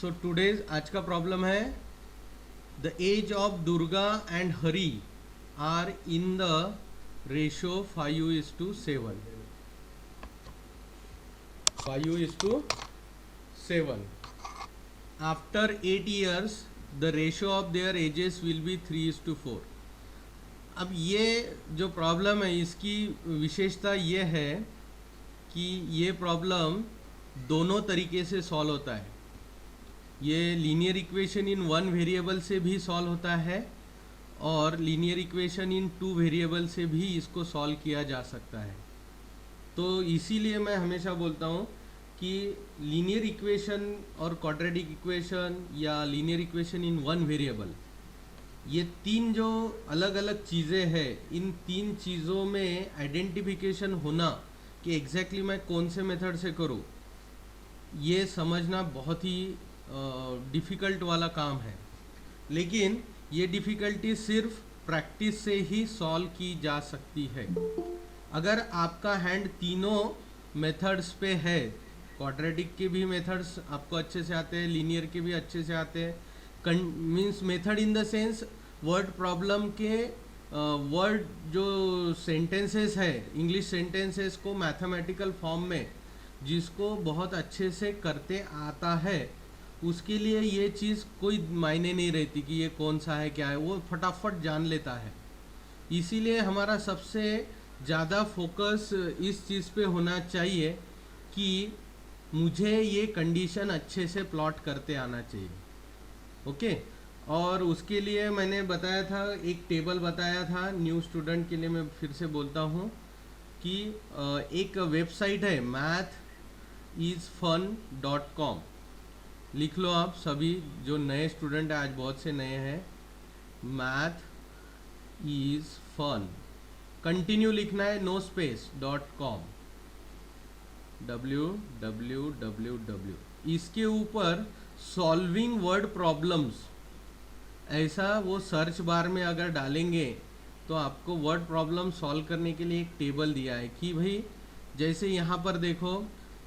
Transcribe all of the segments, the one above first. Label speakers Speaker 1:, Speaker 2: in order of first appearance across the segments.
Speaker 1: So today's आज का problem है the age of Durga and Hari are in the ratio 5:7. 5:7. After 8 years the ratio of their ages will be 3:4. अब ये जो problem है इसकी विशेषता ये है कि ये प्रॉब्लम दोनों तरीके से सॉल्व होता है. ये लीनियर इक्वेशन इन वन वेरिएबल से भी सॉल्व होता है और लीनियर इक्वेशन इन टू वेरिएबल से भी इसको सॉल्व किया जा सकता है. तो इसीलिए मैं हमेशा बोलता हूँ कि लीनियर इक्वेशन और क्वाड्रेटिक इक्वेशन या लीनियर इक्वेशन इन वन वेरिएबल, ये तीन जो अलग अलग चीज़ें हैं, इन तीन चीज़ों में आइडेंटिफिकेशन होना कि एग्जैक्टली मैं कौन से मेथड से करूँ, ये समझना बहुत ही डिफ़िकल्ट वाला काम है. लेकिन ये डिफ़िकल्टी सिर्फ प्रैक्टिस से ही सॉल्व की जा सकती है. अगर आपका हैंड तीनों मेथड्स पे है, क्वाड्रेटिक के भी मेथड्स आपको अच्छे से आते हैं, लीनियर के भी अच्छे से आते हैं, means method in the sense word problem के वर्ड जो सेंटेंसेस है, इंग्लिश सेंटेंसेस को मैथमेटिकल फॉर्म में जिसको बहुत अच्छे से करते आता है, उसके लिए ये चीज़ कोई मायने नहीं रहती कि ये कौन सा है क्या है, वो फटाफट जान लेता है. इसीलिए हमारा सबसे ज़्यादा फोकस इस चीज़ पे होना चाहिए कि मुझे ये कंडीशन अच्छे से प्लॉट करते आना चाहिए. ओके. और उसके लिए मैंने बताया था, एक टेबल बताया था न्यू स्टूडेंट के लिए. मैं फिर से बोलता हूँ कि एक वेबसाइट है mathisfun.com. लिख लो आप सभी जो नए स्टूडेंट हैं, आज बहुत से नए हैं. मैथ इज़ फन, कंटिन्यू लिखना है, नो स्पेस .com. www. इसके ऊपर सॉल्विंग वर्ड प्रॉब्लम्स, ऐसा वो सर्च बार में अगर डालेंगे तो आपको वर्ड प्रॉब्लम सॉल्व करने के लिए एक टेबल दिया है कि भाई जैसे यहाँ पर देखो,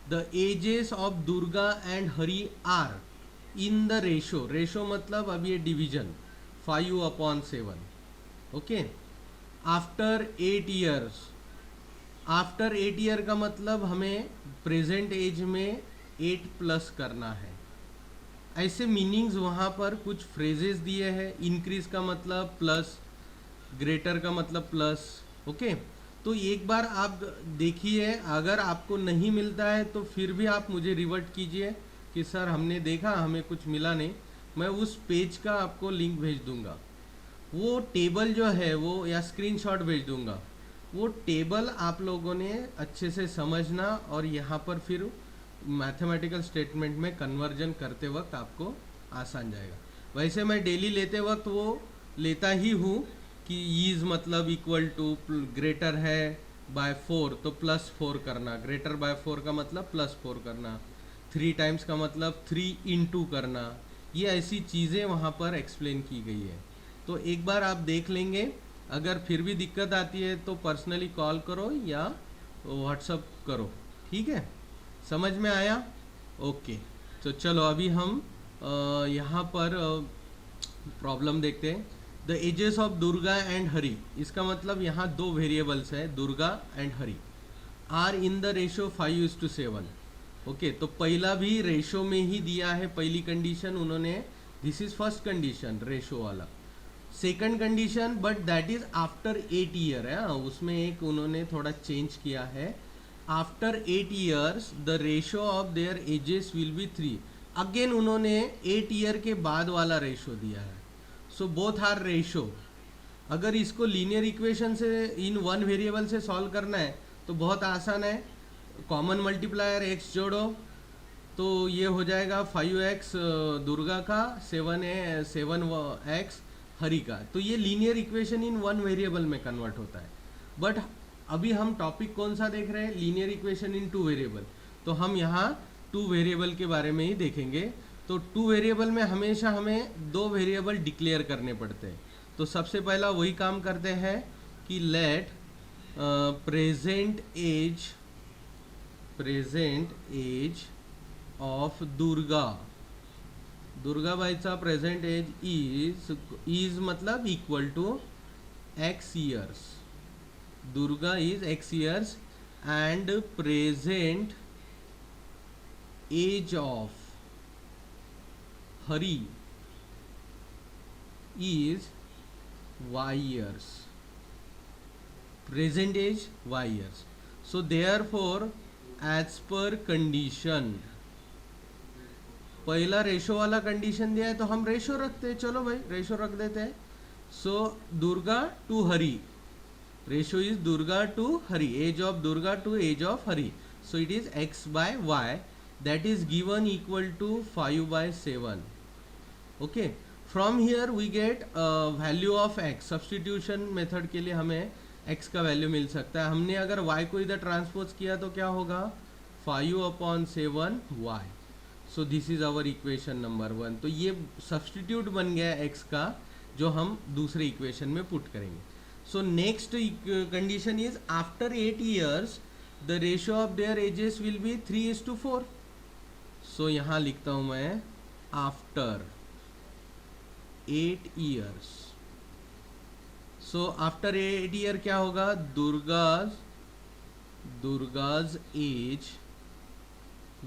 Speaker 1: the ages of Durga and Hari are in the ratio. Ratio मतलब अब ये division 5/7. Okay. After 8 years. After 8 year का मतलब हमें प्रेजेंट एज में 8 प्लस करना है. ऐसे मीनिंग्स वहाँ पर कुछ फ्रेजेस दिए हैं. इंक्रीज का मतलब प्लस, ग्रेटर का मतलब प्लस. ओके. तो एक बार आप देखिए, अगर आपको नहीं मिलता है तो फिर भी आप मुझे रिवर्ट कीजिए कि सर हमने देखा, हमें कुछ मिला नहीं. मैं उस पेज का आपको लिंक भेज दूंगा, वो टेबल जो है वो, या स्क्रीनशॉट भेज दूंगा. वो टेबल आप लोगों ने अच्छे से समझना और यहाँ पर फिर मैथमेटिकल स्टेटमेंट में कन्वर्जन करते वक्त आपको आसान जाएगा. वैसे मैं डेली लेते वक्त वो लेता ही हूँ कि ईज मतलब इक्वल टू, ग्रेटर है बाय 4 तो +4 करना, ग्रेटर बाय 4 का मतलब +4 करना, 3 टाइम्स का मतलब 3 into करना. ये ऐसी चीज़ें वहाँ पर एक्सप्लेन की गई है. तो एक बार आप देख लेंगे. अगर फिर भी दिक्कत आती है तो पर्सनली कॉल करो या व्हाट्सअप करो. ठीक है, समझ में आया? ओके. तो चलो अभी हम यहाँ पर प्रॉब्लम देखते हैं. The ages of Durga and Hari, इसका मतलब यहाँ दो वेरिएबल्स है, Durga and Hari, are in the ratio 5:7. Okay. तो पहला भी रेशो में ही दिया है, पहली कंडीशन उन्होंने, this is first condition ratio वाला. Second condition but that is after 8 year है, उसमें एक उन्होंने थोड़ा चेंज किया है. After 8 years the ratio of their ages will be 3. Again उन्होंने 8 year के बाद वाला रेशो दिया है. So both are ratio. अगर इसको लीनियर इक्वेशन से इन वन वेरिएबल से सॉल्व करना है तो बहुत आसान है. कॉमन मल्टीप्लायर x जोड़ो तो ये हो जाएगा 5x दुर्गा का, 7x हरी का. तो ये लीनियर इक्वेशन इन वन वेरिएबल में कन्वर्ट होता है. बट अभी हम टॉपिक कौन सा देख रहे हैं? लीनियर इक्वेशन इन टू वेरिएबल. तो हम यहाँ टू वेरिएबल के बारे में ही देखेंगे. तो टू वेरिएबल में हमेशा हमें दो वेरिएबल डिक्लेयर करने पड़ते हैं. तो सबसे पहला वही काम करते हैं कि let present age of Durga दुर्गाबाईचा प्रेझेंट एज इज मतलब equal to x years. Durga is x years and present age of Hari is y years. Present age y years. So therefore as per condition, पहला ratio वाला condition दिया है तो हम ratio रखते हैं. चलो भाई रेशो रख देते हैं. So Durga to Hari, ratio is Durga to Hari, age of Durga to age of Hari. So it is x by y, that is given equal to 5 by 7. Okay, from here we get value of x. Substitution method के लिए हमें x का value मिल सकता है. हमने अगर y को इधर ट्रांसपोज किया तो क्या होगा 5/7 y. So this is our equation number 1. तो ये सब्सटीट्यूट बन गया x का जो हम दूसरे इक्वेशन में पुट करेंगे. So next condition is after 8 years the ratio of their ages will be 3:4. So यहाँ लिखता हूँ मैं after 8 years. So after 8 year क्या होगा दुर्गा's age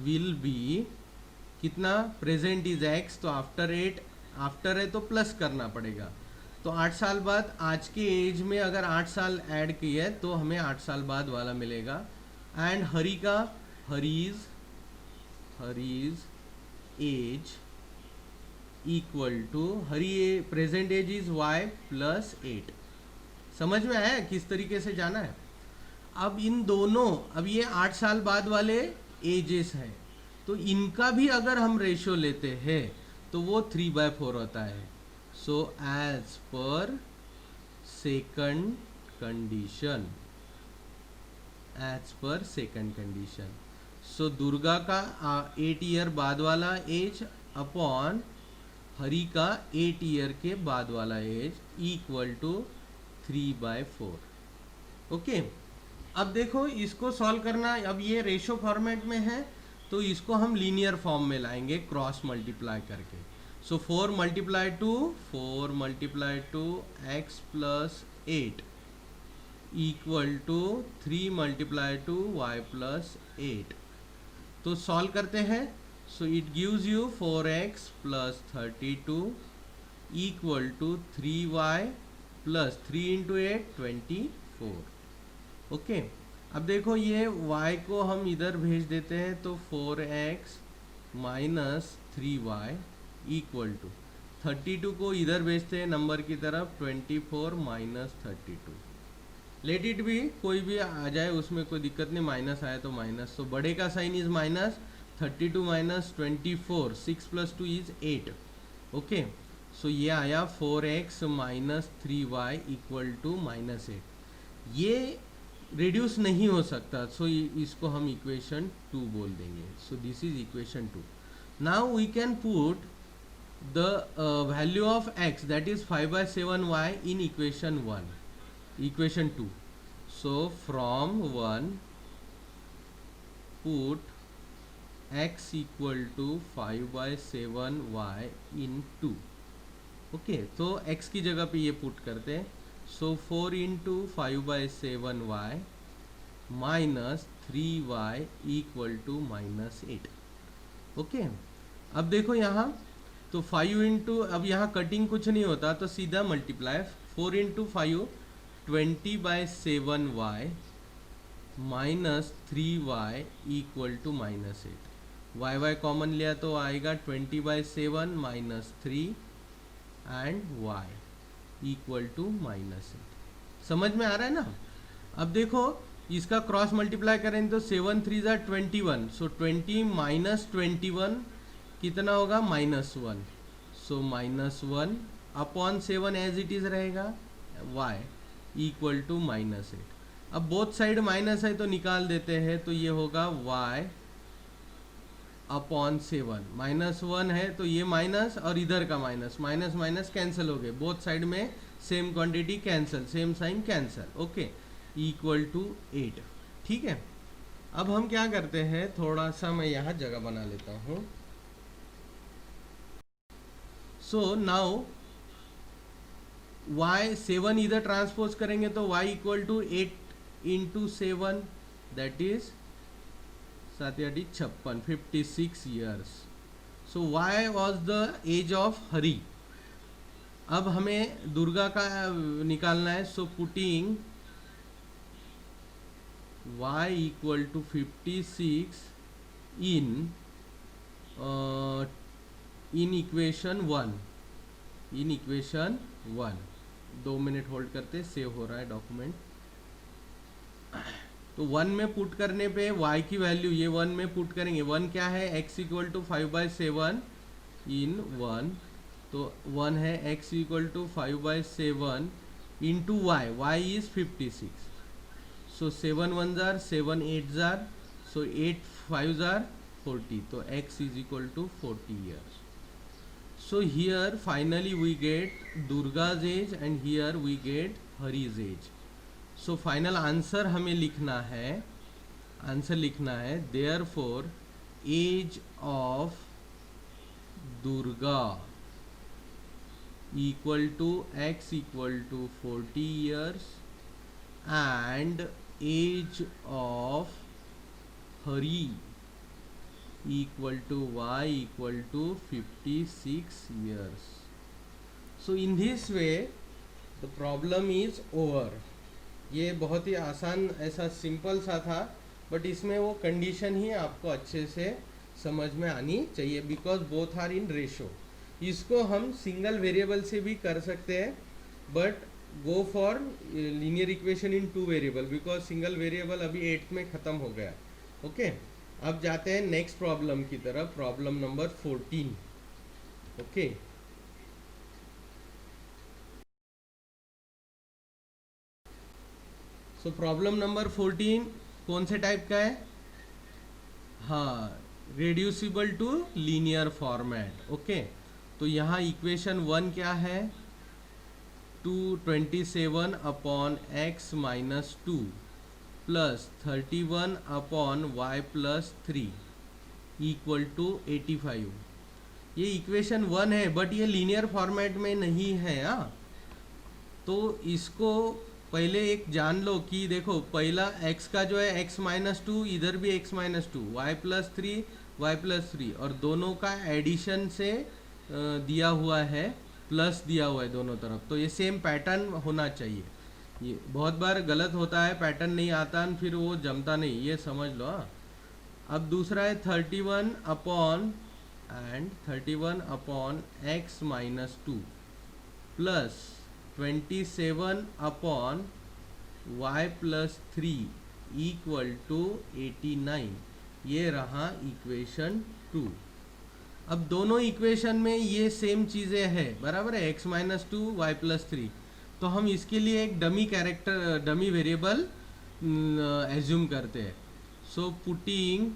Speaker 1: will be कितना, प्रेजेंट इज x, तो आफ्टर 8, आफ्टर है तो प्लस करना पड़ेगा. तो 8 साल बाद आज के एज में अगर 8 साल ऐड किए है तो हमें 8 साल बाद वाला मिलेगा. And Hari's age equal to Hari present age is y plus 8. समझ में आया किस तरीके से जाना है. अब इन दोनों, अब ये 8 साल बाद वाले एजेस हैं तो इनका भी अगर हम रेशियो लेते हैं तो वो 3/4 होता है. So as per second condition, so Durga का 8 ईयर बाद वाला एज अपॉन हरि का 8 ईयर के बाद वाला एज इक्वल टू 3/4. ओके, अब देखो इसको सॉल्व करना. अब ये रेशो फॉर्मेट में है तो इसको हम लीनियर फॉर्म में लाएंगे क्रॉस मल्टीप्लाई करके. So 4 multiplied to x plus 8 equal to 3 multiplied to y plus 8. तो सॉल्व करते हैं. So it gives you 4x plus 32 equal to 3y plus 3 into 8 24. Okay, अब देखो ये y को हम इधर भेज देते हैं तो 4x minus 3y equal to 32 को इधर भेजते हैं नंबर की तरफ 24 माइनस 32. लेट इट भी, कोई भी आ जाए उसमें कोई दिक्कत नहीं, माइनस आए तो माइनस. तो बड़े का sign is minus, 32 minus 24, 6 plus 2 is 8. Okay, so ये आया 4x minus 3y equal to minus 8. ये रिड्यूस नहीं हो सकता, सो इसको हम इक्वेशन 2 बोल देंगे. So this is equation 2. Now we can put the value of x, that is 5/7y in equation 2. So from 1 put x equal to 5/7y in 2. Okay, तो x की जगह पे ये पुट करते हैं. So 4 into 5/7y minus 3y equal to minus 8. Okay, अब देखो यहाँ तो 5 इंटू, अब यहाँ कटिंग कुछ नहीं होता तो सीधा multiply. 4 into 5 20/7y minus 3y equal to minus 8. y common लिया तो आएगा 20/7 minus 3 and y equal to minus 8. समझ में आ रहा है ना. अब देखो इसका क्रॉस मल्टीप्लाई करें तो 7 3 ज़ा 21. सो 20 माइनस 21 कितना होगा -1. सो -1 अपॉन 7 एज इट इज रहेगा y इक्वल टू माइनस 8. अब बोथ साइड माइनस है तो निकाल देते हैं तो ये होगा y अपॉन 7. -1 है तो ये माइनस और इधर का माइनस, माइनस माइनस कैंसिल हो गए, बोथ साइड में same quantity cancel, same sign cancel. Okay, equal to 8. ठीक है, अब हम क्या करते हैं, थोड़ा सा मैं यहाँ जगह बना लेता हूँ. सो नाउ y 7 इधर ट्रांसपोज करेंगे तो y equal to 8 into 7, that is 7 या 56, 56 years. So y was the age of Hari. अब हमें दुर्गा का निकालना है. So putting y equal to 56 in equation 1. In equation 1. 2 minute hold करते, सेव हो रहा है डॉक्यूमेंट. तो 1 में पुट करने पे y की वैल्यू ये 1 में पुट करेंगे. 1 क्या है? x equal to 5/7 in 1. तो 1 है x equal to 5/7 into y is 56. So 7 1 जार 7 8 जार, सो 8 5 जार 40. तो x is equal to 40 years. So here finally we get Durga's age and here we get Hari's age. So final answer हमें लिखना है, answer लिखना है therefore age of Durga equal to x equal to 40 years and age of Hari equal to y equal to 56 years. So in this way the problem is over. ये बहुत ही आसान ऐसा simple सा था, बट इसमें वो कंडीशन ही आपको अच्छे से समझ में आनी चाहिए because both are in ratio. इसको हम सिंगल वेरिएबल से भी कर सकते हैं, but go for linear equation in 2 variable because single variable अभी 8th में ख़त्म हो गया. ओके अब जाते हैं नेक्स्ट प्रॉब्लम की तरफ. Problem number 14. Okay so problem number 14 कौन से टाइप का है? हाँ, reducible to linear format. Okay तो यहाँ इक्वेशन 1 क्या है? 227 upon x minus 2 plus 31 upon y plus 3 equal to 85. ये इक्वेशन 1 है बट ये लीनियर फॉर्मेट में नहीं है. तो इसको पहले एक जान लो कि देखो पहला x का जो है x माइनस 2, इधर भी x minus 2, y plus 3 y plus 3, और दोनों का एडिशन से दिया हुआ है, प्लस दिया हुआ है दोनों तरफ. तो ये सेम पैटर्न होना चाहिए. ये बहुत बार गलत होता है, पैटर्न नहीं आता फिर वो जमता नहीं, ये समझ लो. अब दूसरा है 31 upon x minus 2 plus 27 upon y plus 3 equal to 89. ये रहा इक्वेशन 2. अब दोनों इक्वेशन में ये सेम चीज़ें हैं, बराबर है, x माइनस 2 y प्लस 3. तो हम इसके लिए एक डमी वेरिएबल एज्यूम करते हैं. So putting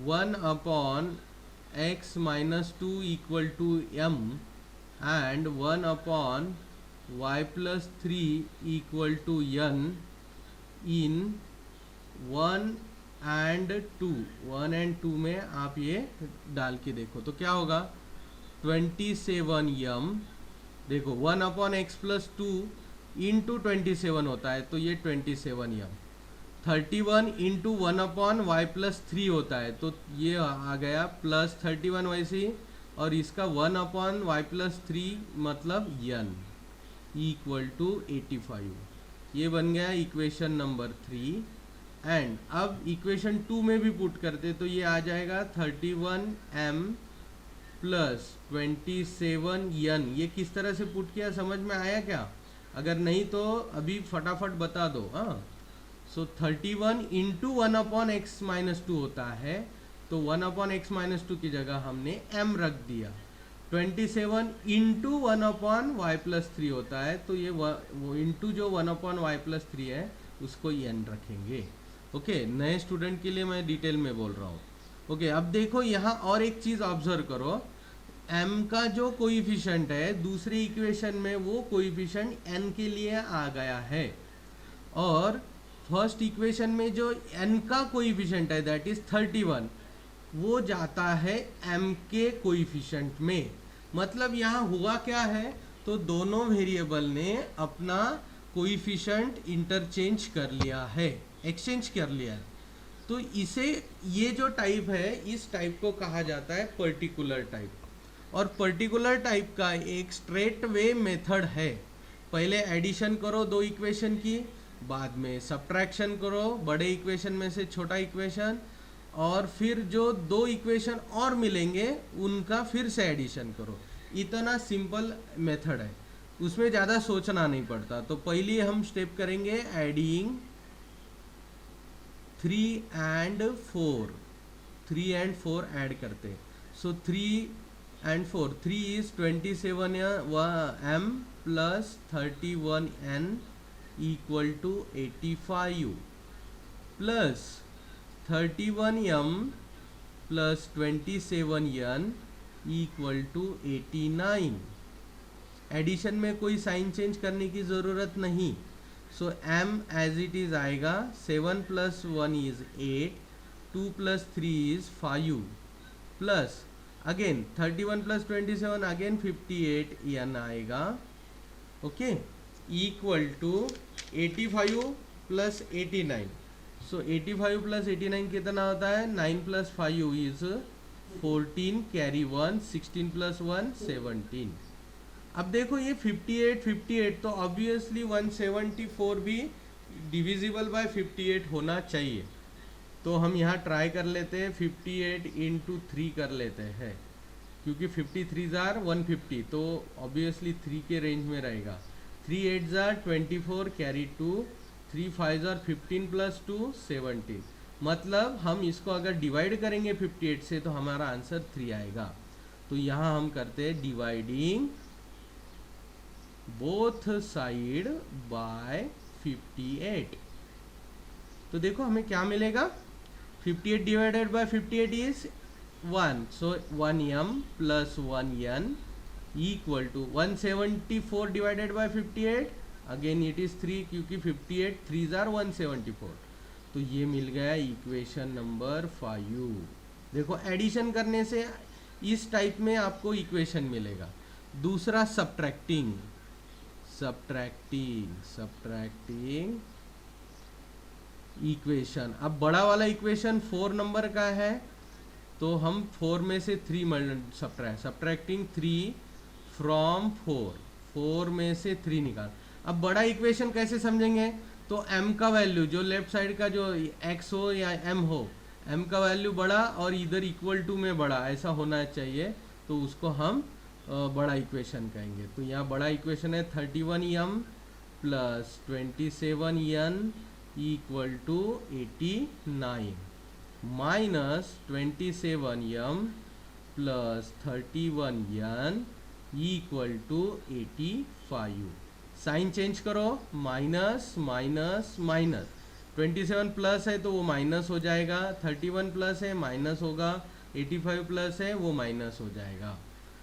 Speaker 1: 1 upon x minus 2 equal to m and 1 upon y plus 3 equal to n in 1 and 2 में आप ये डाल के देखो तो क्या होगा? 27m, देखो 1 अपॉन x प्लस 2 इंटू 27 होता है तो ये 27m. 31 into 1 upon y plus 3 होता है तो ये आ गया प्लस 31 वैसे ही, और इसका 1 अपॉन y प्लस 3 मतलब n इक्वल टू 85. ये बन गया इक्वेशन नंबर 3. एंड अब इक्वेशन 2 में भी पुट करते तो ये आ जाएगा 31m प्लस 27n. ये किस तरह से पुट किया, समझ में आया क्या? अगर नहीं तो अभी फटाफट बता दो. हाँ, सो 31 इंटू 1 अपॉन एक्स माइनस 2 होता है तो 1 अपॉन एक्स माइनस 2 की जगह हमने m रख दिया. 27 इंटू 1 अपॉन वाई प्लस 3 होता है तो ये वो इंटू जो 1 अपॉन वाई प्लस 3 है उसको n रखेंगे. ओके नए स्टूडेंट के लिए मैं डिटेल में बोल रहा हूँ. ओके अब देखो यहाँ और एक चीज़ ऑब्जर्व करो, m का जो कोइफिशिएंट है दूसरे इक्वेशन में वो कोइफिशिएंट n के लिए आ गया है, और फर्स्ट इक्वेशन में जो n का कोइफिशिएंट है दैट इज 31 वो जाता है m के कोइफिशिएंट में। मतलब यहाँ हुआ क्या है, तो दोनों वेरिएबल ने अपना कोइफिशिएंट इंटरचेंज कर लिया है, एक्सचेंज कर लिया है। तो इसे, ये जो टाइप है, इस टाइप को कहा जाता है पर्टिकुलर टाइप। और पर्टिकुलर टाइप का एक स्ट्रेट वे मेथड है, पहले एडिशन करो दो इक्वेशन की, बाद में सब्ट्रैक्शन करो बड़े इक्वेशन में से छोटा इक्वेशन, और फिर जो दो इक्वेशन और मिलेंगे उनका फिर से एडिशन करो। इतना सिंपल मेथड है, उसमें ज़्यादा सोचना नहीं पड़ता। तो पहले हम स्टेप करेंगे एडिंग 3 and 4, 3 and 4 ऐड करते। सो 3 and 4, 3 is 27m plus 31n equal to 85 plus 31m plus 27n equal to 89। Addition में कोई साइन चेंज करने की ज़रूरत नहीं। सो m एज इट इज़ आएगा, 7 + 1 is 8, 2 + 3 is 5 plus again 31 + 27 again 58 n आएगा, ओके, इक्वल टू 85 + 89। सो 85 + 89 कितना होता है, 9 + 5 is 14, कैरी 1, 16 + 1 17। अब देखो ये 58 तो ऑब्वियसली 174 भी डिविजिबल बाय 58 होना चाहिए। तो हम यहाँ ट्राई कर लेते हैं, 58 × 3 कर लेते हैं, क्योंकि 53 जार 150, तो ऑब्वियसली 3 के रेंज में रहेगा। 3 8 जार 24, कैरी 2, 3 5 जार 15 + 2 17। मतलब हम इसको अगर डिवाइड करेंगे 58 से तो हमारा आंसर 3 आएगा। तो यहाँ हम करते हैं डिवाइडिंग बोथ साइड बाय 58। तो देखो हमें क्या मिलेगा, 58 divided by 58 is 1, so 1m plus 1n equal to 174 divided by 58, again it is 3, क्योंकि 58 3 जार 174। तो ये मिल गया इक्वेशन नंबर 5। देखो एडिशन करने से इस टाइप में आपको इक्वेशन मिलेगा। दूसरा सब्ट्रैक्टिंग इक्वेशन। अब बड़ा वाला इक्वेशन 4 नंबर का है, तो हम 4 में से 3 सब्ट्रैक्टिंग 3 फ्रॉम 4 में से 3 निकाल। अब बड़ा इक्वेशन कैसे समझेंगे, तो m का वैल्यू जो लेफ्ट साइड का जो x हो या m हो, m का वैल्यू बड़ा और इधर इक्वल टू में बड़ा ऐसा होना चाहिए, तो उसको हम बड़ा इक्वेशन कहेंगे। तो यहाँ बड़ा इक्वेशन है 31m plus 27n equal to 89 minus 27m plus 31n equal to 85। Sign change करो, माइनस माइनस माइनस, 27 प्लस है तो वो माइनस हो जाएगा, 31 प्लस है माइनस होगा, 85 प्लस है वो माइनस हो जाएगा।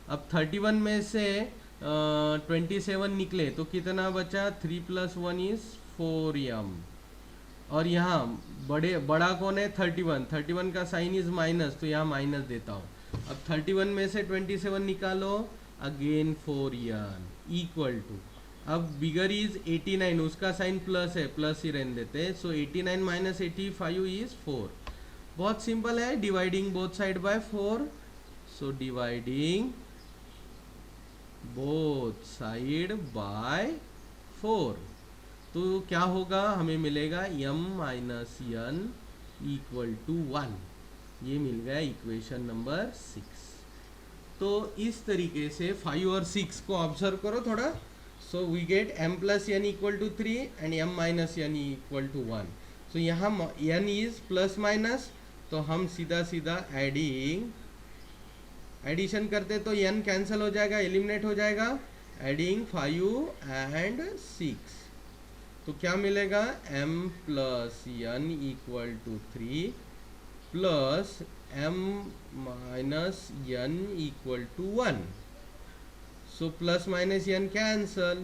Speaker 1: अब 31 में से 27 निकले तो कितना बचा, 3 + 1 is 4m। और यहाँ बड़ा कौन है, 31 का साइन इज माइनस, तो यहाँ माइनस देता हूँ। अब 31 में से 27 निकालो, अगेन 4n इक्वल टू, अब बिगर इज 89, उसका साइन प्लस है, प्लस ही रहने देते हैं। सो 89 - 85 इज 4। बहुत सिंपल है, dividing both side by 4। So dividing both side by 4, तो क्या होगा, हमें मिलेगा m - n इक्वल टू 1। ये मिल गया इक्वेशन नंबर 6। तो इस तरीके से 5 और 6 को ऑब्जर्व करो थोड़ा। So we get m + n equal to 3 and m - n equal to 1। So यहाँ n इज प्लस माइनस, तो हम सीधा एडिशन करते तो n कैंसिल हो जाएगा, एलिमिनेट हो जाएगा। एडिंग 5 and 6, तो क्या मिलेगा, m + n equal to 3 plus m - n equal to 1। So plus minus n cancel,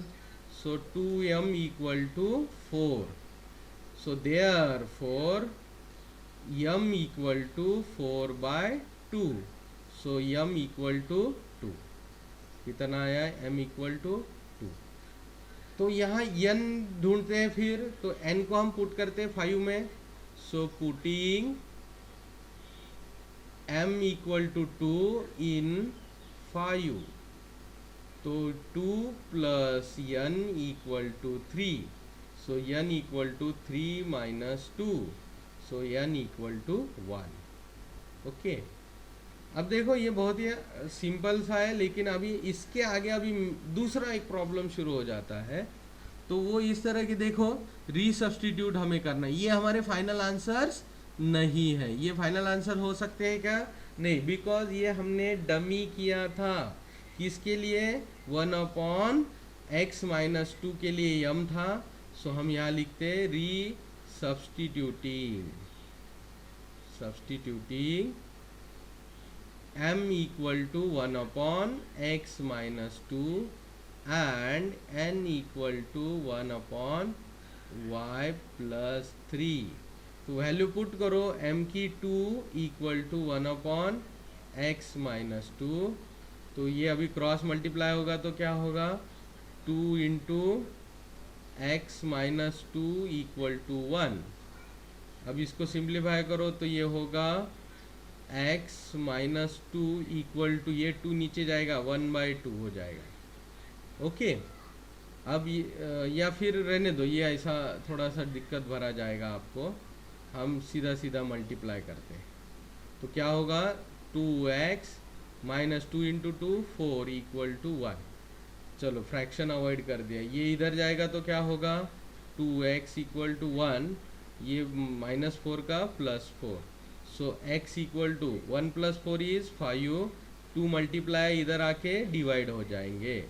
Speaker 1: so 2m equal to 4। So therefore m equal to 4/2, so m equal to 2, कितना आया m equal to 2। तो यहाँ n ढूंढते हैं, फिर तो n को हम पुट करते हैं 5 में, so putting m equal to 2 in 5, तो 2 plus n equal to 3, so n equal to 3 minus 2, so n equal to 1। Okay, अब देखो ये बहुत ही सिंपल सा है, लेकिन अभी इसके आगे अभी दूसरा एक प्रॉब्लम शुरू हो जाता है। तो वो इस तरह की, देखो रीसब्स्टिट्यूट हमें करना है। ये हमारे फाइनल आंसर्स नहीं है। ये फाइनल आंसर हो सकते हैं क्या? नहीं, बिकॉज ये हमने डमी किया था। किसके लिए? 1/x माइनस 2 के लिए m था। सो हम यहाँ लिखते हैं substituting m equal to 1/x minus 2 and n equal to 1/y plus 3। तो वैल्यू पुट करो m की 2 इक्वल टू 1/x माइनस 2। तो ये अभी क्रॉस मल्टीप्लाई होगा तो क्या होगा? 2 into x minus 2 equal to 1। अब इसको सिंप्लीफाई करो तो ये होगा x माइनस 2 इक्वल टू, ये 2 नीचे जाएगा, 1/2 हो जाएगा। ओके, अब या फिर रहने दो, ये ऐसा थोड़ा सा दिक्कत भरा जाएगा आपको। हम सीधा सीधा मल्टीप्लाई करते हैं तो क्या होगा? 2x minus 2 into 2 4 equal to 1। चलो फ्रैक्शन अवॉइड कर दिया, ये इधर जाएगा तो क्या होगा? 2x इक्वल टू 1, ये माइनस 4 का plus 4, so x equal to 1 plus 4 is 5, 2 multiply इधर आके डिवाइड हो जाएंगे,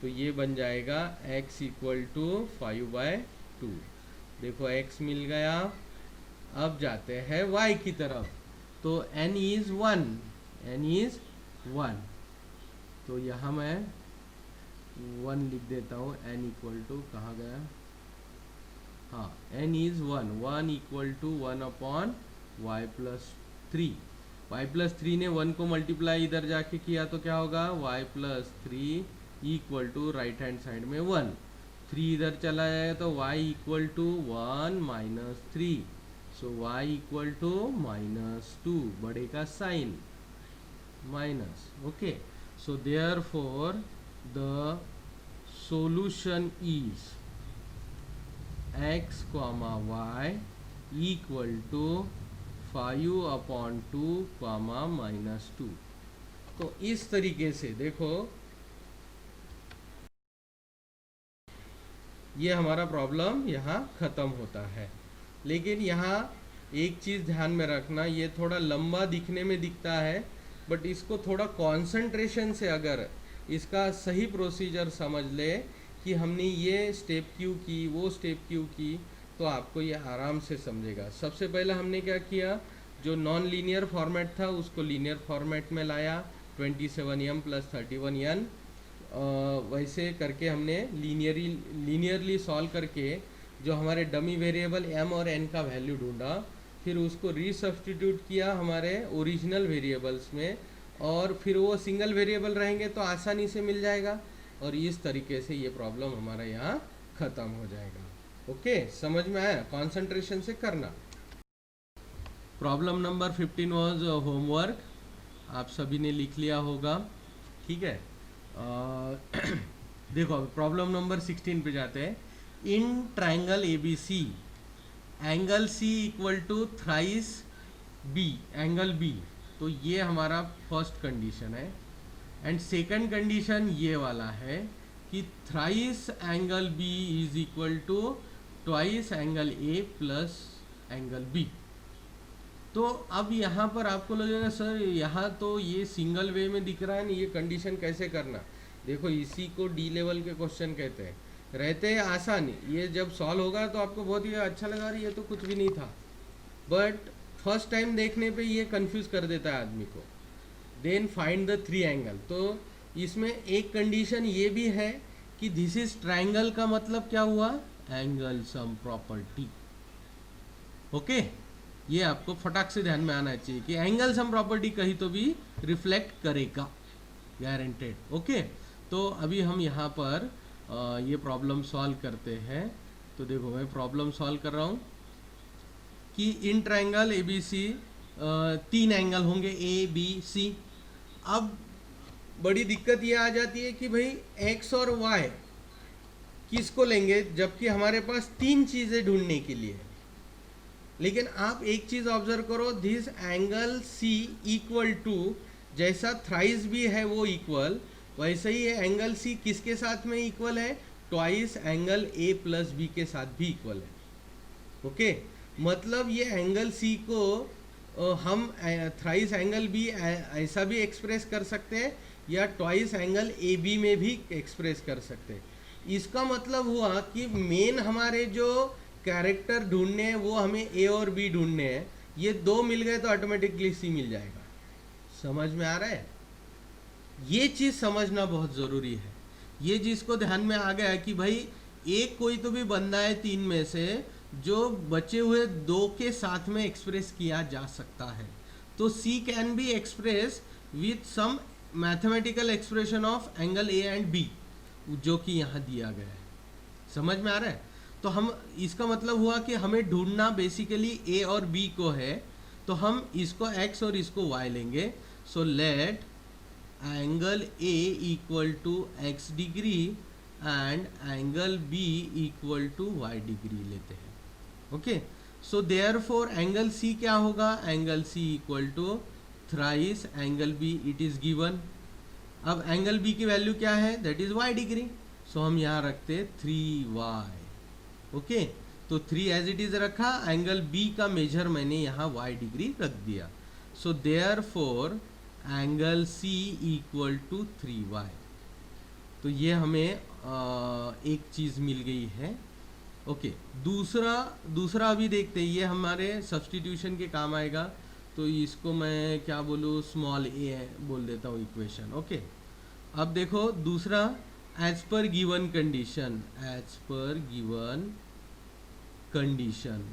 Speaker 1: तो ये बन जाएगा x इक्वल टू 5/2। देखो x मिल गया। अब जाते हैं y की तरफ, तो n इज 1, तो यहाँ मैं 1 लिख देता हूँ। n इक्वल टू कहाँ गया? हाँ, n is 1 equal to 1/y plus 3। y plus 3 ने 1 को मल्टीप्लाई इधर जाके किया तो क्या होगा? y plus 3 equal to right hand side में 1, 3 इधर चला जाएगा तो y equal to 1 minus 3, so y equal to minus 2, बड़े का sign minus. Okay, so therefore the solution is x comma y equal to 5/2 comma minus 2। तो इस तरीके से देखो ये हमारा प्रॉब्लम यहाँ ख़त्म होता है। लेकिन यहाँ एक चीज़ ध्यान में रखना, ये थोड़ा लंबा दिखने में दिखता है, बट इसको थोड़ा कंसंट्रेशन से अगर इसका सही प्रोसीजर समझ ले कि हमने ये स्टेप क्यों की, वो स्टेप क्यों की, तो आपको ये आराम से समझेगा। सबसे पहले हमने क्या किया? जो नॉन लीनियर फॉर्मेट था उसको लीनियर फॉर्मेट में लाया, 27m प्लस 31n, वैसे करके हमने लीनियरली सॉल्व करके जो हमारे डमी वेरिएबल m और n का वैल्यू ढूंढा, फिर उसको रीसब्स्टिट्यूट किया हमारे ओरिजिनल वेरिएबल्स में, और फिर वो सिंगल वेरिएबल रहेंगे तो आसानी से मिल जाएगा, और इस तरीके से ये प्रॉब्लम हमारा यहाँ ख़त्म हो जाएगा। ओके, समझ में आया? कंसंट्रेशन से करना। प्रॉब्लम नंबर 15 वाज होमवर्क, आप सभी ने लिख लिया होगा, ठीक है। देखो प्रॉब्लम नंबर 16 पे जाते हैं। In triangle ABC angle C equal to thrice B, angle B, तो ये हमारा फर्स्ट कंडीशन है। एंड सेकंड कंडीशन ये वाला है कि thrice angle B is equal to twice angle A plus angle B। तो अब यहाँ पर आपको लगेगा सर यहाँ तो ये सिंगल वे में दिख रहा है ना, ये कंडीशन कैसे करना? देखो इसी को डी लेवल के क्वेश्चन कहते हैं, रहते हैं आसान। ये जब सॉल्व होगा तो आपको बहुत ही अच्छा लगा, ये तो कुछ भी नहीं था, बट फर्स्ट टाइम देखने पे ये कंफ्यूज कर देता है आदमी को। देन फाइंड द 3 एंगल, तो इसमें एक कंडीशन ये भी है कि दिस इज ट्राइंगल का मतलब क्या हुआ? Angle sum property. ओके, ये आपको फटाक से ध्यान में आना चाहिए कि एंगल सम प्रॉपर्टी कहीं तो भी रिफ्लेक्ट करेगा, गारंटेड। ओके, तो अभी हम यहाँ पर ये प्रॉब्लम सॉल्व करते हैं। तो देखो मैं प्रॉब्लम सॉल्व कर रहा हूँ कि in triangle A B C 3 angle होंगे ए बी सी। अब बड़ी दिक्कत ये आ जाती है कि भाई एक्स और वाई किसको लेंगे, जबकि हमारे पास 3 चीज़ें ढूंढने के लिए है। लेकिन आप एक चीज़ ऑब्जर्व करो, this angle C equal to, जैसा थ्राइस भी है वो इक्वल, वैसे ही ये एंगल सी किसके साथ में इक्वल है, twice angle A plus B के साथ भी इक्वल है। ओके, मतलब ये एंगल सी को हम थ्राइस एंगल बी ऐसा भी एक्सप्रेस कर सकते हैं या ट्वाइस एंगल ए बी में भी एक्सप्रेस कर सकते हैं। इसका मतलब हुआ कि मेन हमारे जो कैरेक्टर ढूंढने हैं वो हमें ए और बी ढूंढने हैं। ये 2 मिल गए तो ऑटोमेटिकली सी मिल जाएगा। समझ में आ रहा है? ये चीज़ समझना बहुत ज़रूरी है। ये जिसको ध्यान में आ गया कि भाई एक कोई तो भी बंदा है 3 में से जो बचे हुए 2 के साथ में एक्सप्रेस किया जा सकता है, तो C can be express with some mathematical expression of angle A and B, जो कि यहाँ दिया गया है। समझ में आ रहा है? तो हम, इसका मतलब हुआ कि हमें ढूंढना बेसिकली ए और बी को है, तो हम इसको एक्स और इसको वाई लेंगे। So let angle A equal to x degree and angle B equal to y degree लेते हैं। Okay, so therefore angle C क्या होगा, angle C equal to thrice angle B, it is given. अब angle B की value क्या है, that is y degree. So हम यहाँ रखते 3y। ओके, तो 3 एज इट इज रखा, एंगल बी का मेजर मैंने यहाँ y डिग्री रख दिया। So therefore angle C equal to 3y। तो ये हमें एक चीज़ मिल गई है। ओके, दूसरा अभी देखते हैं, ये हमारे सब्सटीट्यूशन के काम आएगा। तो इसको मैं क्या बोलूँ, स्मॉल ए बोल देता हूँ इक्वेशन। ओके, अब देखो दूसरा, as per given condition, as per given condition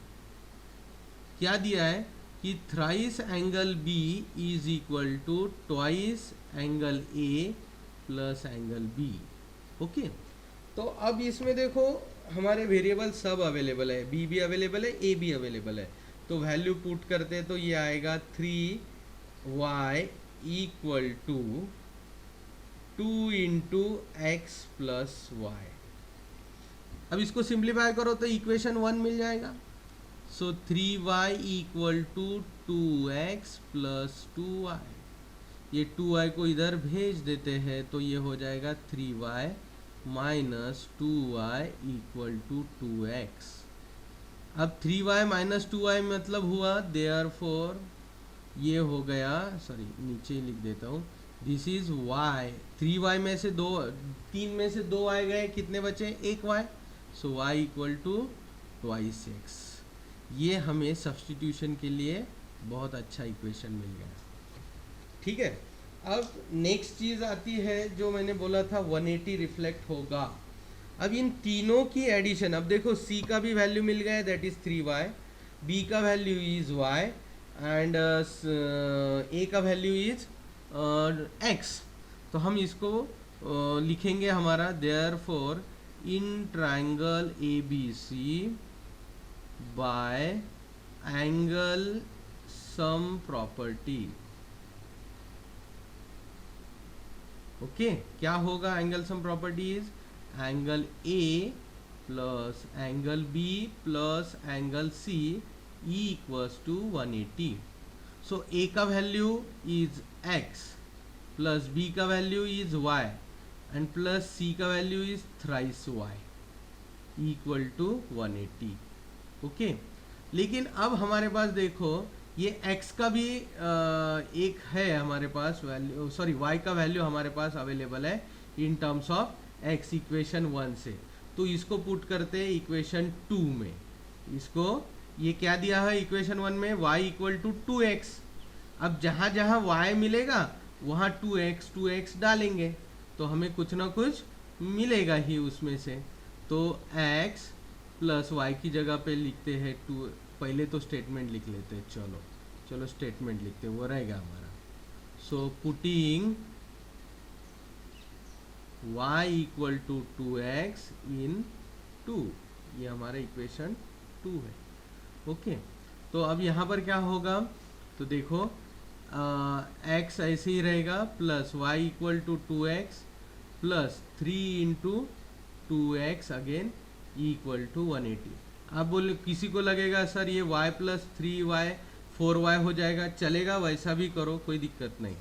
Speaker 1: क्या दिया है कि thrice angle B is equal to twice angle A plus angle B. Okay, तो अब इसमें देखो हमारे वेरिएबल सब अवेलेबल है, बी भी अवेलेबल है, ए भी अवेलेबल है। तो वैल्यू पुट करते हैं तो ये आएगा 3y equal to 2 into x plus y. अब इसको सिंप्लीफाई करो तो इक्वेशन 1 मिल जाएगा। So 3y equal to 2x plus 2y। ये 2y को इधर भेज देते हैं तो ये हो जाएगा 3y minus 2y equal to 2x। अब 3y माइनस 2y मतलब हुआ देयरफॉर ये हो गया, सॉरी नीचे ही लिख देता हूँ, दिस इज y। 3y में से 3 में से 2 y गए, कितने बचे, 1y। So y equal to twice x। ये हमें सब्सटीट्यूशन के लिए बहुत अच्छा इक्वेशन मिल गया। ठीक है, अब नेक्स्ट चीज़ आती है जो मैंने बोला था 180 रिफ्लेक्ट होगा। अब इन तीनों की एडिशन, अब देखो c का भी वैल्यू मिल गया, दैट इज 3y, b का value is y and a का वैल्यू इज x। तो हम इसको लिखेंगे हमारा therefore in triangle ABC by angle sum property. Okay, क्या होगा angle sum property is angle A plus angle B plus angle C equals to 180। So A का value is x plus B का value is y and plus C का value is thrice y equal to 180। Okay, लेकिन अब हमारे पास देखो ये x का भी एक है हमारे पास वैल्यू, सॉरी y का वैल्यू हमारे पास अवेलेबल है in terms of x equation 1 से। तो इसको पुट करते हैं इक्वेशन 2 में। इसको ये क्या दिया है इक्वेशन 1 में, y इक्वल टू 2x। अब जहाँ जहाँ y मिलेगा वहाँ 2x डालेंगे तो हमें कुछ ना कुछ मिलेगा ही उसमें से। तो x प्लस y की जगह पे लिखते हैं पहले तो स्टेटमेंट लिख लेते हैं, चलो स्टेटमेंट लिखते हैं, वो रहेगा हमारा। So putting y equal to 2x in 2, ये हमारा इक्वेशन 2 है। ओके, तो अब यहाँ पर क्या होगा, तो देखो x ऐसे ही रहेगा plus y equal to 2x plus 3 into 2x again equal to 180। अब बोले किसी को लगेगा सर ये y प्लस 3y 4y हो जाएगा, चलेगा, वैसा भी करो, कोई दिक्कत नहीं।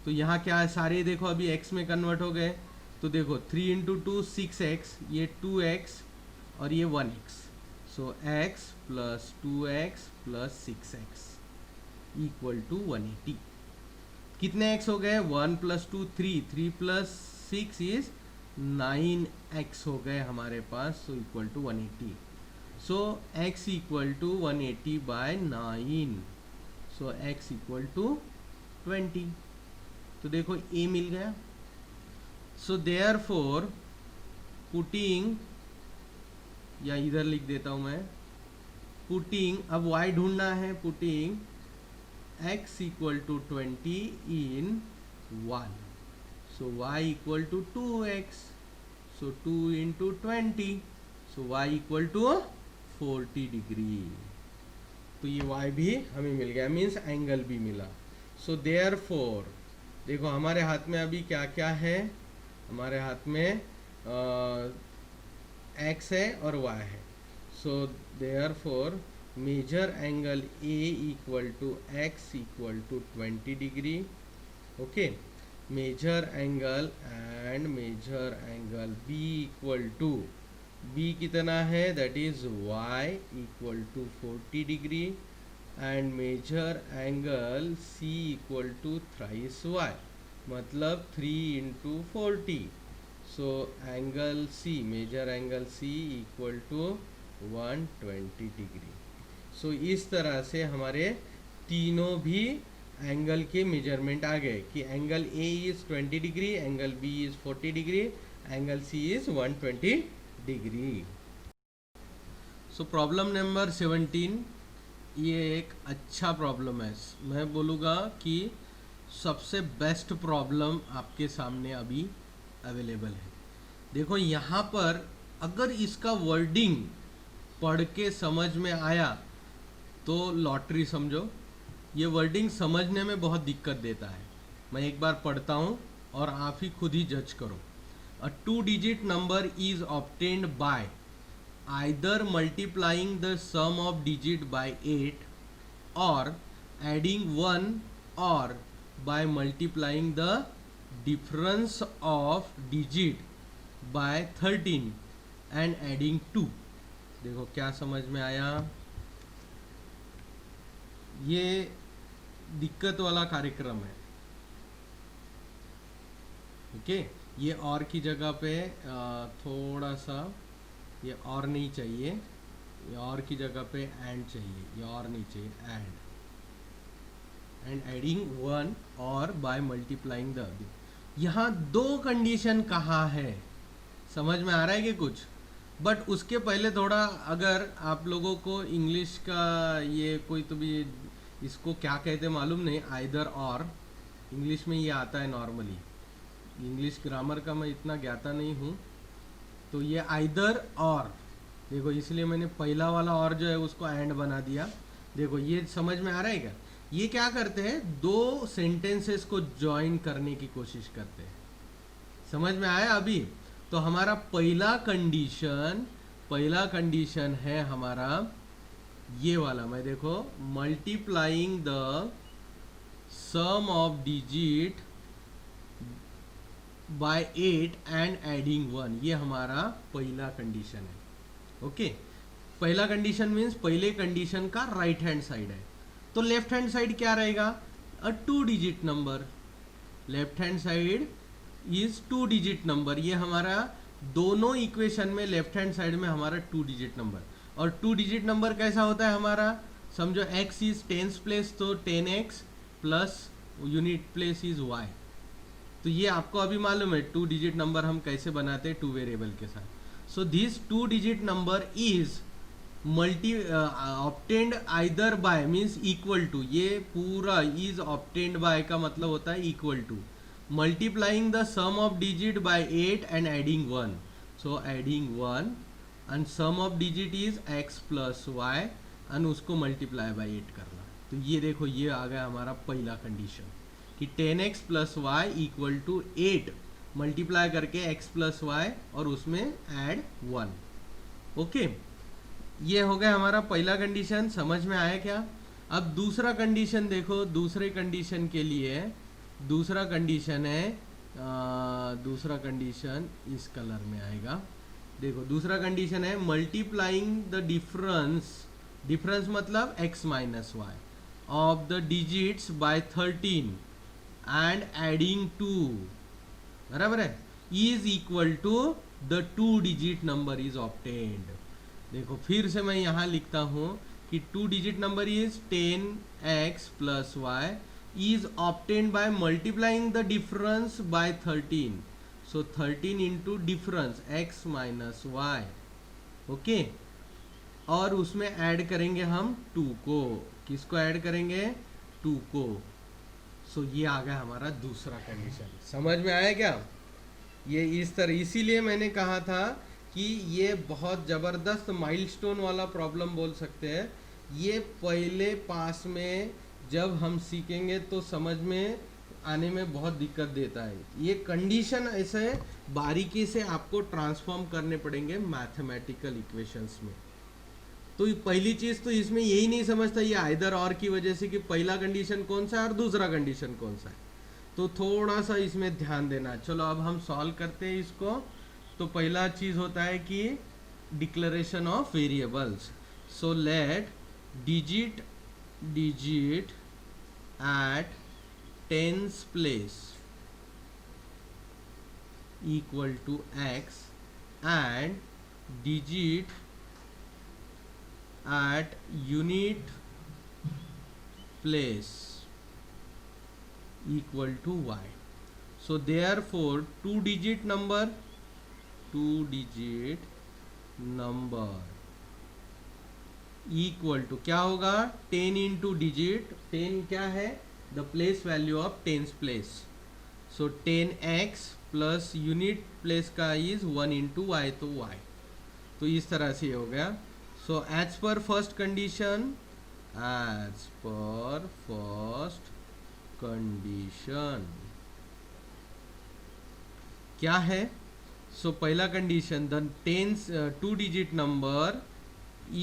Speaker 1: तो यहाँ क्या है, सारे देखो अभी x में कन्वर्ट हो गए, तो देखो 3 इंटू 2 6x, ये 2x और ये 1x, so x plus 2x plus 6x equal to 180। कितने x हो गए, 1 प्लस 2 3, 3 प्लस 6 इज 9x हो गए हमारे पास, so equal to 180। So x equal to 180 by 9, so x equal to 20। तो देखो a मिल गया। सो देयरफॉर पुटिंग, या इधर लिख देता हूं मैं, पुटिंग, अब y ढूंढना है, putting x equal to 20 in 1, so y equal to 2x, so 2 into 20, so y equal to 40 degree. तो ये y भी हमें मिल गया, मीन्स एंगल भी मिला। सो देयरफॉर देखो हमारे हाथ में अभी क्या क्या है, हमारे हाथ में x है और y है। So therefore major angle a equal to x equal to 20 degree. Okay, major angle and major angle b equal to, b कितना है, that is y equal to 40 degree, and major angle c equal to thrice y, मतलब 3 into 40, so angle c, major angle c equal to 120 degree. So इस तरह से हमारे तीनों भी angle के मेजरमेंट आ गए कि angle A is 20 degree, angle B is 40 degree, angle C is 120 degree. So problem number 17, ये एक अच्छा प्रॉब्लम है, मैं बोलूँगा कि सबसे बेस्ट प्रॉब्लम आपके सामने अभी अवेलेबल है। देखो यहाँ पर अगर इसका वर्डिंग पढ़ के समझ में आया तो लॉटरी समझो, ये वर्डिंग समझने में बहुत दिक्कत देता है। मैं एक बार पढ़ता हूँ और आप ही खुद ही जज करो। A 2 digit number is obtained by either multiplying the sum of digit by 8 और एडिंग 1 और by multiplying the difference of digit by 13 and adding 2। देखो क्या समझ में आया, ये दिक्कत वाला कार्यक्रम है। ओके, ये और की जगह पे थोड़ा सा ये और नहीं चाहिए, ये और की जगह पे एंड चाहिए, ये और नहीं चाहिए, एंड एडिंग 1 और बाय मल्टीप्लाइंग द, यहाँ 2 कंडीशन कहाँ है, समझ में आ रहा है कि कुछ? बट उसके पहले थोड़ा, अगर आप लोगों को इंग्लिश का ये कोई तो भी इसको क्या कहते मालूम नहीं, आइदर और इंग्लिश में ये आता है नॉर्मली, इंग्लिश ग्रामर का मैं इतना ज्ञाता नहीं हूँ, तो ये आइदर और, देखो इसलिए मैंने पहला वाला और जो है उसको एंड बना दिया। देखो ये समझ में आ रहा है क्या? ये क्या करते हैं, 2 सेंटेंसेस को ज्वाइन करने की कोशिश करते हैं। समझ में आया अभी? तो हमारा पहला कंडीशन है हमारा ये वाला, मैं देखो multiplying the sum of digit by 8 and adding 1, ये हमारा पहला कंडीशन है। ओके, पहला कंडीशन मीन्स पहले कंडीशन का राइट हैंड साइड है, तो लेफ्ट हैंड साइड क्या रहेगा, a 2 digit number, left hand side is 2 digit number. ये हमारा दोनों इक्वेशन में लेफ्ट हैंड साइड में हमारा 2 डिजिट नंबर, और 2 डिजिट नंबर कैसा होता है हमारा, समझो x इज टेंस प्लेस तो 10x plus unit place is y। तो ये आपको अभी मालूम है 2 डिजिट नंबर हम कैसे बनाते हैं 2 वेरिएबल के साथ। So this 2 digit number is obtained either by means equal to, ये पूरा इज ऑब्टेन्ड बाय का मतलब होता है equal to multiplying the sum of digit by 8 and adding 1. So adding 1 and sum of digit is x plus y and उसको multiply by 8 करना. तो ये देखो ये आ गया हमारा पहला कंडीशन कि 10x plus y equal to 8 multiply करके x प्लस वाई और उसमें ऐड 1. ओके, ये हो गया हमारा पहला कंडीशन. समझ में आया क्या? अब दूसरा कंडीशन देखो. दूसरे कंडीशन के लिए दूसरा कंडीशन है दूसरा कंडीशन इस कलर में आएगा. देखो दूसरा कंडीशन है मल्टीप्लाइंग द डिफरेंस मतलब x minus y of the digits by 13 and adding 2. बराबर है, is equal to the 2 digit number is obtained. देखो फिर से मैं यहाँ लिखता हूँ कि 2 digit number is 10x plus y is obtained by multiplying the difference by 13. So 13 into difference x minus y. Okay, और उसमें ऐड करेंगे हम 2 को. किसको ऐड करेंगे? 2 को. सो ये आ गया हमारा दूसरा कंडीशन. समझ में आया क्या? ये इस तरह, इसीलिए मैंने कहा था कि ये बहुत ज़बरदस्त माइलस्टोन वाला प्रॉब्लम बोल सकते हैं. ये पहले पास में जब हम सीखेंगे तो समझ में आने में बहुत दिक्कत देता है. ये कंडीशन ऐसे बारीकी से आपको ट्रांसफॉर्म करने पड़ेंगे मैथमेटिकल इक्वेशंस में. तो पहली चीज़ तो इसमें यही नहीं समझता ये आइदर और की वजह से कि पहला कंडीशन कौन सा है और दूसरा कंडीशन कौन सा है. तो थोड़ा सा इसमें ध्यान देना. चलो अब हम सॉल्व करते हैं इसको. तो पहला चीज़ होता है कि declaration of variables. So let digit at tens place equal to x and digit at unit place equal to y. So therefore 2 digit number equal to क्या होगा? 10 इंटू डिजिट. 10 क्या है? The place value of tens place. So 10x plus unit place का is 1 into Y, तो y. तो इस तरह से हो गया. So as per first condition क्या है? सो पहला condition the 2 digit number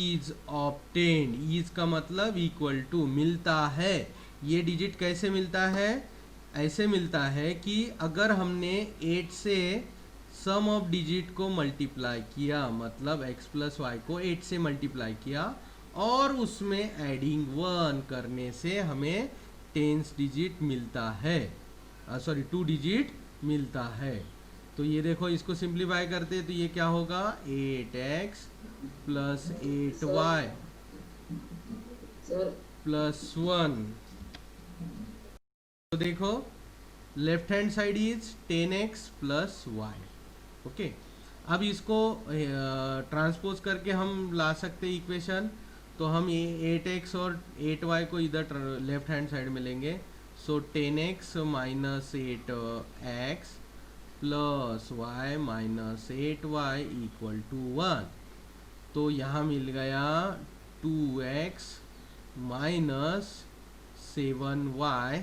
Speaker 1: is obtained. Is का मतलब इक्वल टू, मिलता है. ये डिजिट कैसे मिलता है? ऐसे मिलता है कि अगर हमने 8 से सम ऑफ डिजिट को मल्टीप्लाई किया, मतलब x प्लस वाई को 8 से मल्टीप्लाई किया और उसमें एडिंग 1 करने से हमें 10 डिजिट मिलता है, 2 डिजिट मिलता है. तो ये देखो इसको सिंप्लीफाई करते हैं तो ये क्या होगा? 8x plus 8y plus 1. तो देखो left hand side is 10x plus y. Okay, अब इसको ट्रांसपोज करके हम ला सकते हैं इक्वेशन. तो हम 8x और 8y को इधर लेफ्ट हैंड साइड में लेंगे. So 10x minus 8x plus y minus 8y equal to 1. तो यहाँ मिल गया 2x minus 7y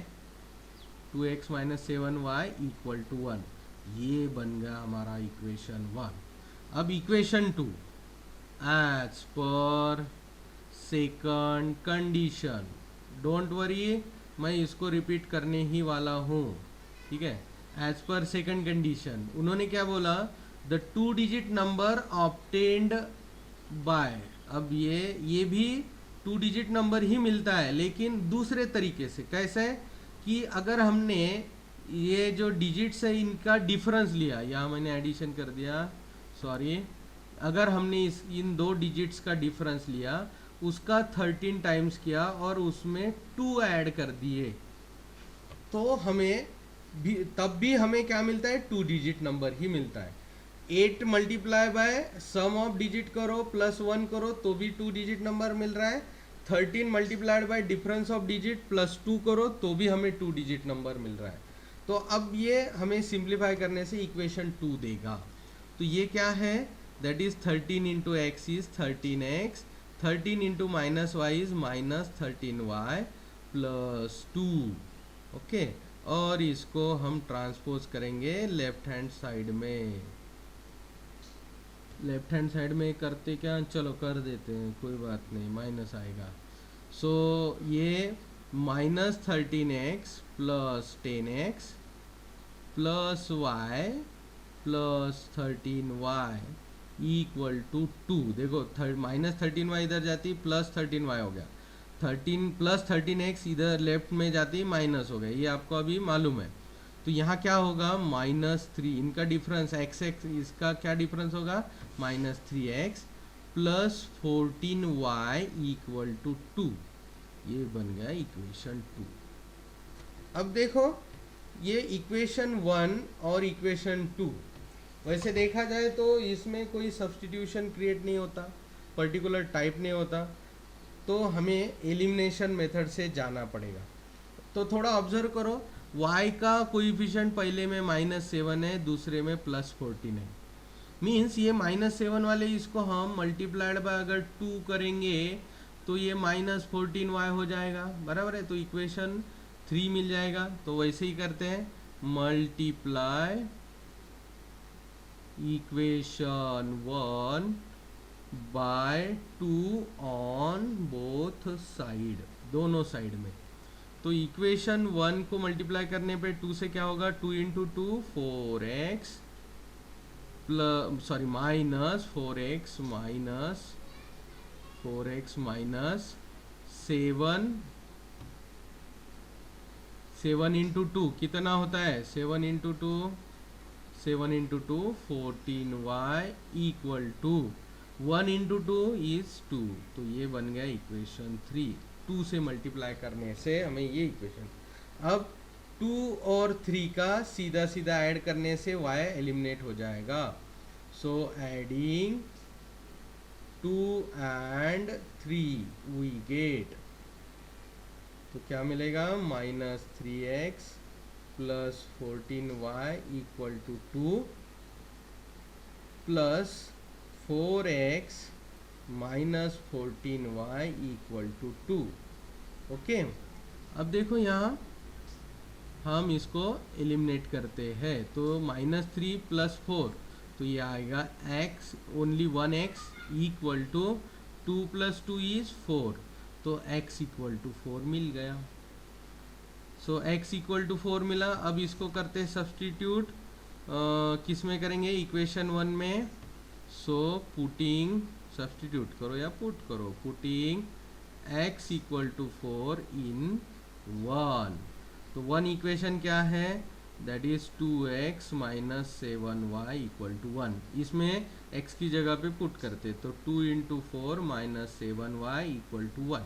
Speaker 1: 2x minus 7y equal to 1. ये बन गया हमारा इक्वेशन 1. अब equation 2 as per second condition. Don't worry, मैं इसको रिपीट करने ही वाला हूँ. ठीक है, एज पर सेकंड कंडीशन उन्होंने क्या बोला? The 2 digit number obtained by. अब ये भी 2 डिजिट नंबर ही मिलता है लेकिन दूसरे तरीके से. कैसे? कि अगर हमने ये जो डिजिट्स है इनका डिफरेंस लिया, यहाँ मैंने एडिशन कर दिया, सॉरी. अगर हमने इन 2 डिजिट्स का डिफरेंस लिया, उसका 13 टाइम्स किया और उसमें 2 ऐड कर दिए, तो हमें भी तब भी हमें क्या मिलता है? 2 डिजिट नंबर ही मिलता है. 8 multiply by sum of digit करो प्लस 1 करो तो भी 2 डिजिट नंबर मिल रहा है। 13 multiplied by difference of digit plus 2 करो तो भी हमें 2 डिजिट नंबर मिल रहा है। तो अब ये हमें सिंप्लीफाई करने से इक्वेशन 2 देगा। तो ये क्या है, that is 13 into x is 13x, 13 into minus y is minus 13y plus 2। Okay, और इसको हम ट्रांसपोज करेंगे लेफ्ट हैंड साइड में। लेफ्ट हैंड साइड में करते क्या, चलो कर देते हैं, कोई बात नहीं, माइनस आएगा। सो ये minus 13x plus 10x plus y plus 13y equal to 2। देखो माइनस 13y इधर जाती प्लस 13y हो गया, 13 प्लस 13x इधर लेफ्ट में जाती माइनस हो गया, ये आपको अभी मालूम है। तो यहाँ क्या होगा, -3, इनका डिफरेंस x इसका क्या डिफरेंस होगा, -3x plus 14y equal to 2। ये बन गया इक्वेशन 2। अब देखो ये इक्वेशन 1 और इक्वेशन 2, वैसे देखा जाए तो इसमें कोई सब्स्टिट्यूशन क्रिएट नहीं होता, पर्टिकुलर टाइप नहीं होता, तो हमें एलिमिनेशन मेथड से जाना पड़ेगा। तो थोड़ा ऑब्जर्व करो, y का कोएफिशिएंट पहले में -7 है, दूसरे में +14 है। मीन्स ये -7 वाले इसको हम मल्टीप्लाइड बाय अगर 2 करेंगे तो ये -14y हो जाएगा, बराबर है। तो इक्वेशन 3 मिल जाएगा। तो वैसे ही करते हैं, multiply equation 1 by 2 on both side, दोनों साइड में। तो इक्वेशन 1 को मल्टीप्लाई करने पे 2 से क्या होगा, 2 into 2 4x plus sorry minus 4x minus 7 into 2 कितना होता है, 7 into 2 14y equal to 1 into 2 is 2। तो ये बन गया इक्वेशन 3। 2 से मल्टीप्लाई करने से हमें ये इक्वेशन। अब 2 और 3 का सीधा सीधा ऐड करने से y एलिमिनेट हो जाएगा। So adding 2 and 3 we get, तो क्या मिलेगा, -3x plus 14y equal to 2 plus 4x minus 14y equal to 2। Okay, अब देखो यहाँ हम इसको एलिमिनेट करते हैं। तो -3 प्लस 4, तो ये आएगा x only 1x equal to 2 plus 2 is 4, तो x इक्वल टू 4 मिल गया। सो x इक्वल टू 4 मिला। अब इसको करते हैं सब्सटीट्यूट, किस में करेंगे, इक्वेशन 1 में। सो पुटिंग, सब्सटीट्यूट करो या पुट करो, putting x equal to 4 in 1। तो 1 इक्वेशन क्या है, that is 2x minus 7y equal to 1। इसमें x की जगह पे पुट करते, तो 2 into 4 minus 7y equal to 1।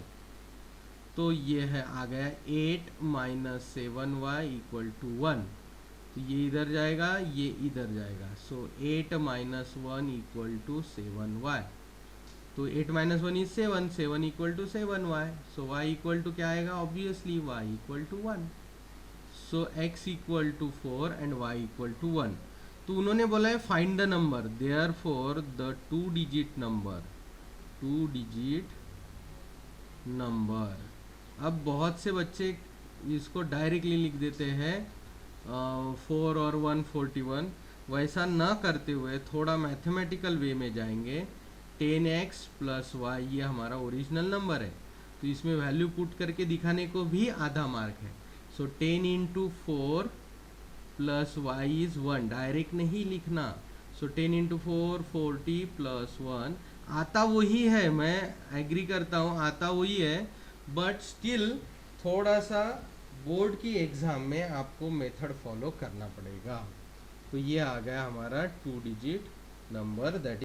Speaker 1: तो ये है आ गया 8 माइनस 7y इक्वल टू 1। तो ये इधर जाएगा, ये इधर जाएगा। So 8 minus 1 equal to 7y। तो 8 minus 1 is 7, 7 equal to 7y। So y equal to क्या आएगा, obviously y equal to 1। So x equal to 4 and y equal to 1। तो उन्होंने बोला है find the number, therefore the 2 digit number. अब बहुत से बच्चे इसको डायरेक्टली लिख देते हैं 4 और 141। वैसा ना करते हुए थोड़ा मैथमेटिकल वे में जाएंगे। 10x प्लस y ये हमारा ओरिजिनल नंबर है, तो इसमें वैल्यू पुट करके दिखाने को भी आधा मार्क है। सो 10 into 4 plus y is 1, direct नहीं लिखना। सो 10 इंटू 4 40 प्लस 1, आता वही है, मैं एग्री करता हूँ, आता वही है, बट स्टिल थोड़ा सा बोर्ड की एग्ज़ाम में आपको मेथड फॉलो करना पड़ेगा। तो ये आ गया हमारा 2 डिजिट नंबर, दैट